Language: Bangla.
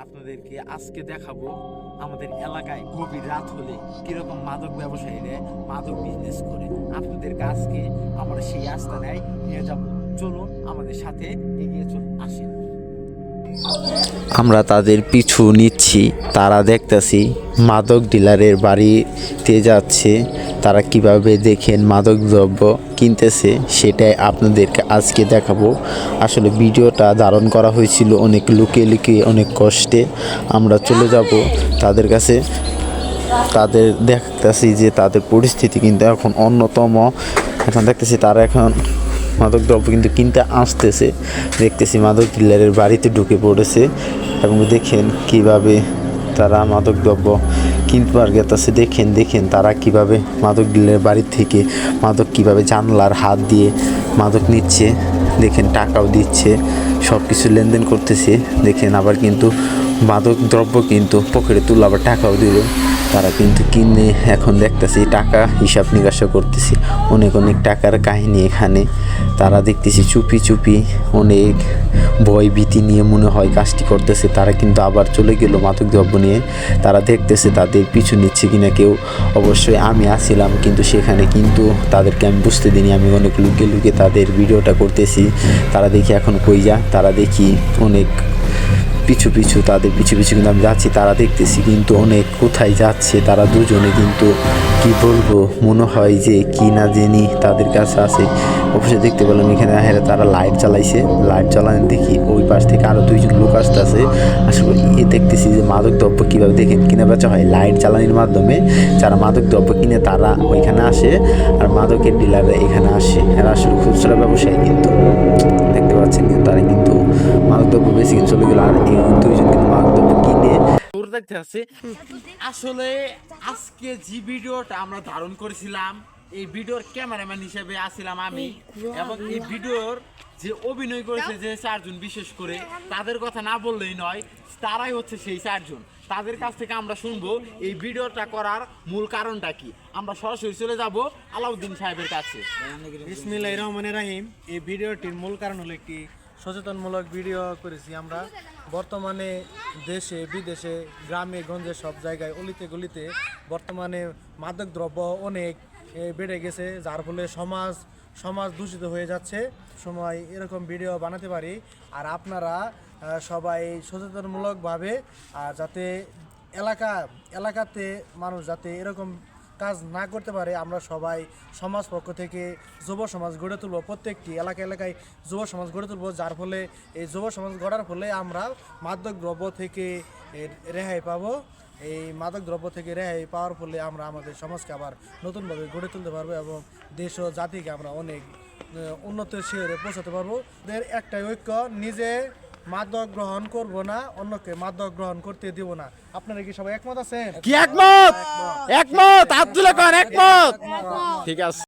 আপনাদেরকে আজকে দেখাবো আমাদের এলাকায় গভীর রাত হলে কিরকম মাদক ব্যবসায়ীরা মাদক বিজনেস করে। আপনাদেরকে আজকে আমরা সেই আস্তানায় নিয়ে যাব। চলুন আমাদের সাথে এগিয়ে আসেন। আমরা তাদের পিছু নিচ্ছি। তারা দেখতেছি মাদক ডিলারের বাড়িতে যাচ্ছে। তারা কিভাবে দেখেন মাদক দ্রব্য কিনতেছে সেটাই আপনাদেরকে আজকে দেখাবো। আসলে ভিডিওটা ধারণ করা হয়েছিল অনেক লুকিয়ে লুকিয়ে, অনেক কষ্টে। আমরা চলে যাব তাদের কাছে। তাদের দেখতেছি যে তাদের পরিস্থিতি কিন্তু এখন অন্যতম। এখন দেখতেছি তারা এখন মাদক দ্রব্য কিন্তু কিনতে আসতেছে। দেখতেছি মাদক ডিলারের বাড়িতে ঢুকে পড়েছে এবং দেখেন কিভাবে তারা মাদক দ্রব্য কিনবার গেতেছে। দেখেন তারা কিভাবে মাদক ডিলারের বাড়ি থেকে মাদক কিভাবে জানলার হাত দিয়ে মাদক নিচ্ছে। দেখেন টাকাও দিচ্ছে, সব কিছু লেনদেন করতেছে। দেখেন আবার কিন্তু মাদক দ্রব্য কিন্তু পকেটে তুলে আবার টাকাও দিল। তারা কিন্তু কিনে এখন দেখতেছি টাকা হিসাব নিকাশও করতেছি। অনেক টাকার কাহিনী এখানে। তারা দেখতেছি চুপি চুপি অনেক ভয় ভীতি নিয়ে মনে হয় কাজটি করতেছে। তারা কিন্তু আবার চলে গেল মাদক দ্রব্য নিয়ে। তারা দেখতেছে তাদের পিছু নিচ্ছে কিনা কেউ। অবশ্যই আমি আসছিলাম কিন্তু সেখানে কিন্তু তাদেরকে আমি বুঝতে দিইনি। আমি অনেক লুকিয়ে লুকিয়ে তাদের ভিডিওটা করতেছি। তারা দেখি এখন কই যা, তারা দেখি অনেক পিছু তাদের পিছু কিন্তু আমি যাচ্ছি। তারা দেখতেছি কিন্তু অনেক কোথায় যাচ্ছে। তারা দুজনে কিন্তু কি বলবো, মনে হয় যে কি না জেনি তাদের কাছে আছে। অবশ্যই দেখতে পেলাম এখানে তারা লাইট জ্বালাইছে। লাইট জ্বালানো দেখি ওই পাশ থেকে আরো দুইজন লোক আসতেছে। আসলে দেখতেছি যে মাদক দ্রব্য কিভাবে দেখেন কিনে বেচা হয় লাইট জ্বালানির মাধ্যমে। যারা মাদক দ্রব্য কিনে তারা ওইখানে আসে, আর মাদকের ডিলাররা এখানে আসে। এরা আসলে খুচরা ব্যবসায়ী কিন্তু দেখতে পাচ্ছেন। কিন্তু তারা কিন্তু মাদক দ্রব্য বেশি কিনে চলে গেল, আর এই দুইজন কিন্তু মাদক দ্রব্য কিনে দেখতে আছে। আসলে আজকে যে ভিডিওটা আমরা ধারণ করেছিলাম, এই ভিডিওর ক্যামেরাম্যান হিসেবে আসছিলাম আমি, এবং এই ভিডিওর যে অভিনয় করেছে যে চারজন, বিশেষ করে তাদের কথা না বললেই নয়, তারাই হচ্ছে সেই চারজন। তাদের কাছ থেকে আমরা শুনবো এই ভিডিওটা করার মূল কারণটা কি। আমরা সরাসরি চলে যাব আলাউদ্দিন সাহেবের কাছে। বিসমিল্লাহির রহমানির রহিম। এই ভিডিওটির মূল কারণ হলো একটি সচেতনমূলক ভিডিও করেছি আমরা। বর্তমানে দেশে বিদেশে গ্রামে গঞ্জে সব জায়গায় অলিতে গলিতে বর্তমানে মাদক দ্রব্য অনেক বেড়ে গেছে, যার ফলে সমাজ দূষিত হয়ে যাচ্ছে। সময় এরকম ভিডিও বানাতে পারি, আর আপনারা সবাই সচেতনমূলকভাবে যাতে এলাকাতে মানুষ যাতে এরকম কাজ না করতে পারে, আমরা সবাই সমাজ পক্ষ থেকে যুব সমাজ গড়ে তুলব। প্রত্যেকটি এলাকায় যুব সমাজ গড়ে তুলব, যার ফলে এই যুব সমাজ গড়ার ফলে আমরা মাদক দ্রব্য থেকে রেহাই পাবো। এই মাদক দ্রব্য থেকে রেহাই পাওয়ার ফলে আমরা আমাদের সমাজকে আবার নতুনভাবে গড়ে তুলতে পারবো এবং দেশ ও জাতিকে আমরা অনেক উন্নতির শিখরে পৌঁছাতে পারবো। এদের একটাই ঐক্য, নিজে মাদক গ্রহণ করব না, অন্যকে মাদক গ্রহণ করতে দিব না। আপনারা কি সবাই একমত আছেন? কি একমত? একমত আব্দুল খান একমত। ঠিক আছে।